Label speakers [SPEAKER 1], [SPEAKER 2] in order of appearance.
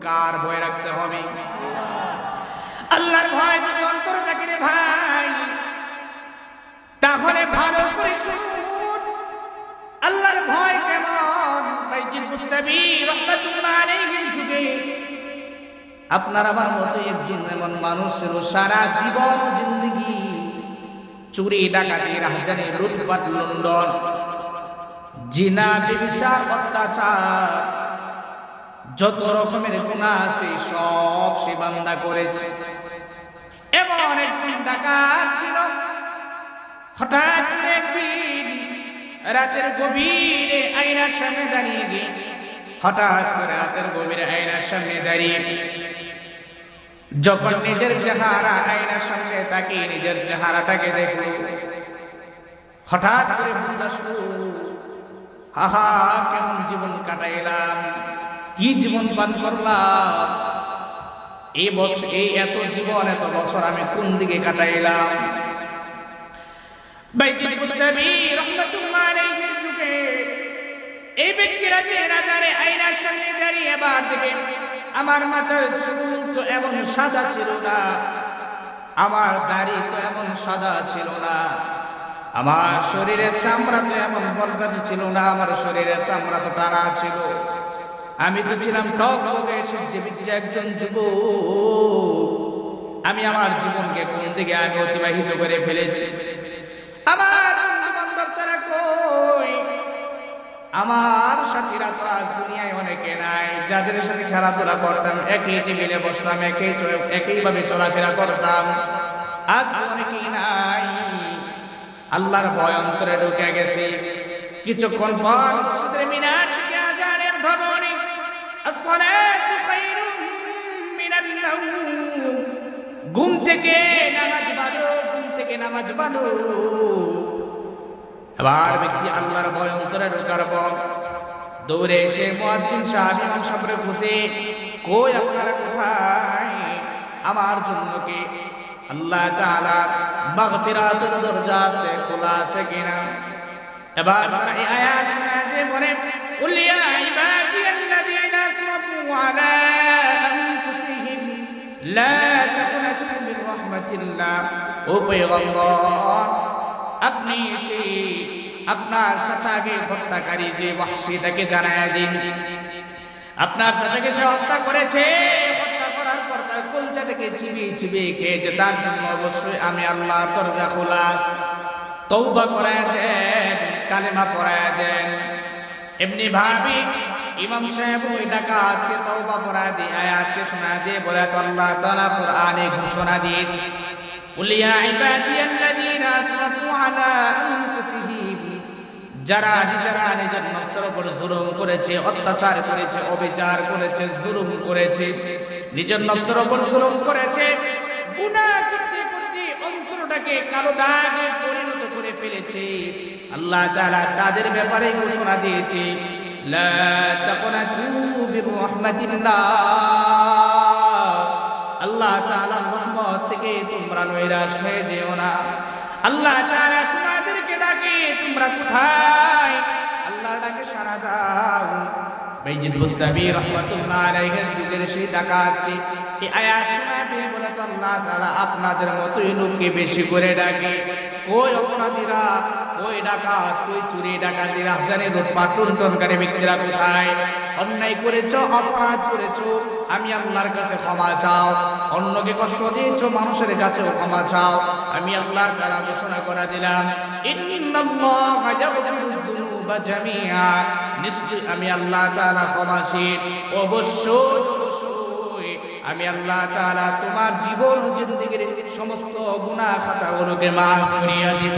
[SPEAKER 1] কার ভয় রাখতে হবে? আল্লাহর ভয় যদি অন্তরে থাকে রে ভাই, তাহলে ভালো করে শুনুন আল্লাহর ভয় কেমন। বাইজিদ বুস্তামি রাহমাতুল্লাহ আলাইহির যুগে আপনার আমার মতো একজন এমন মানুষ ছিল, সারা জীবন জিন্দেগি চুরি ডাকাতি রাহাজানি লুটপাট লুণ্ঠন জিনা ব্যভিচার অত্যাচার যত রকমের গুনাহ আছে সব সে বান্দা করেছে। এমন একজন ডাকাত ছিল, হঠাৎ করে একদিন রাতের গভীরে আয়নার সামনে দাঁড়িয়ে গিয়ে হঠাৎ করে রাতের গভীরে আয়নার সামনে দাঁড়িয়ে যখন নিজের চেহারা আয়নার সামনে তাকিয়ে নিজের চেহারাটাকে দেখলো, হঠাৎ করে বুঝা শুরু, হাহা কেমন জীবন কাটাইলাম, কি জীবন পান করলাম, এই এত জীবন এত বছর আমি কোন দিকে কাটাইলাম। বাইজিদ বুস্তামি রাহমাতুল্লাহ আলাইহির যুগে এই ব্যক্তিরা যে রাজারে আয়নার সামনে দাঁড়িয়ে এবার দেখে, আমার মাথার চুল তো এমন সাদা ছিল না, আমার দাড়ি তো এমন সাদা ছিল না, আমার শরীরের চামড়া তো এমন বলকাতি ছিল না, আমার শরীরের চামড়া তো টানা ছিল, আমি তো ছিলাম টকটকে সূর্যবীর্য একজন যুবক। আমি আমার জীবনকে কোন দিকে আমি অতিবাহিত করে ফেলেছি। আমার বন্ধু বান্ধব তারা কই, আমার সাথীরা তো আজ দুনিয়ায় অনেকে নাই, যাদের সাথে খেলাধুলা করতাম, একই টেবিলে বসতাম, একইভাবে চলাফেরা করতাম, আজ অনেকেই নাই। আল্লাহর ভয় অন্তরে ঢুকে গেছে। কিছুক্ষণ পর মসজিদের মিনার থেকে আযানের ধ্বনি, আসসালাতু খায়রুম মিনান নাওম, ঘুম থেকে নামাজ পড়ো, ঘুম থেকে নামাজ পড়ো। এবার ব্যক্তি আল্লাহর ভয় অন্তরে ঢোকার পর দৌড়ে এসে মুয়াজ্জিন সাহেব ইমাম সাহেবরে খুঁজে, কই আপনারা কোথায়? আমার জন্য কি আল্লাহ তাআলার মাগফিরাতের দরজা আছে, খোলা আছে কিনা? এবার তারা এই আয়াত শোনাতে বলে, কুল ইয়া ইবাদিয়াল্লাযীনা আসরাফু আলা আনফুসিহিম লা তাকুনাতু মির রাহমাতিল্লাহ। ও পয়গম্বর, আপনি সেই আপনার চাচাকে হত্যাকারী যে ওয়াহশী তাকে জানায়া দিন, আপনার চাচাকে সে হত্যা করেছে, হত্যা করার পর তার কলজা থেকে চিবিয়ে চিবিয়ে খেয়েছে, তার জন্য অবশ্যই আমি আল্লাহর দরজা খোলা, তওবা করায়া দেন, কালেমা পড়ায়া দেন। এমনি ভাবি ইমাম সাহেব ওই ডাকাতকে তওবা পড়ায়া দিয়ে আয়াতকে শোনা দিয়ে বলে, তো আল্লাহ তাআলা কোরআনে ঘোষণা দিয়েছে, কুল ইয়া ইবাদিয়াল্লাযীনা আসরাফু আলা আনফুসিহিম, যারা নিজের নফসের উপর জুলুম করেছে, অত্যাচার করেছে, অবিচার করেছে, জুলুম করেছে, নিজের নফসের উপর জুলুম করেছে, গুনাহ করতে করতে অন্তরটাকে কালো দাগে পরিণত করে ফেলেছে, আল্লাহ তাআলা তাদের ব্যাপারে ঘোষণা দিয়েছে, লা তাকুনাতু মির রাহমাতিল্লাহ, আল্লাহ তাআলার রহমত থেকে তোমরা নৈরাশ হয়ে যেও না। আল্লাহ তাআলা তোমাদেরকে ডাকে, তোমরা কোথায়? আল্লাহর ডাকে সাড়া দাও। বাইজিদ বুস্তামি রাহমাতুল্লাহ আলাইহির যুগের সেই ডাকাতকে এই আয়াত শোনাতে বলে, তো আল্লাহ তাআলা আপনাদের মতোই লোককে বেশি করে ডাকে। কই অপরাধীরা, কই ডাকাত, কই চুরি ডাকাতি রাহাজানি লুটপাট লুণ্ঠনকারী ব্যক্তিরা কোথায়? অন্যায় করেছো, অপরাধ করেছো, আমি আল্লাহর কাছে ক্ষমা চাও। অন্যকে কষ্ট দিয়েছো, মানুষের কাছেও ক্ষমা চাও। আমি আল্লাহ তাআলা ঘোষণা করে দিলাম, ইন্নাল্লাহা ইয়াগফিরুয যুনুবা জামিআ, নিশ্চয় আমি আল্লাহ তাআলা ক্ষমাশীল। অবশ্যই আমি আল্লাহ তাআলা তোমার জীবন জিন্দেগীর সমস্ত গুনাহ খাতাগুলোকে মাফ করিয়া দিব।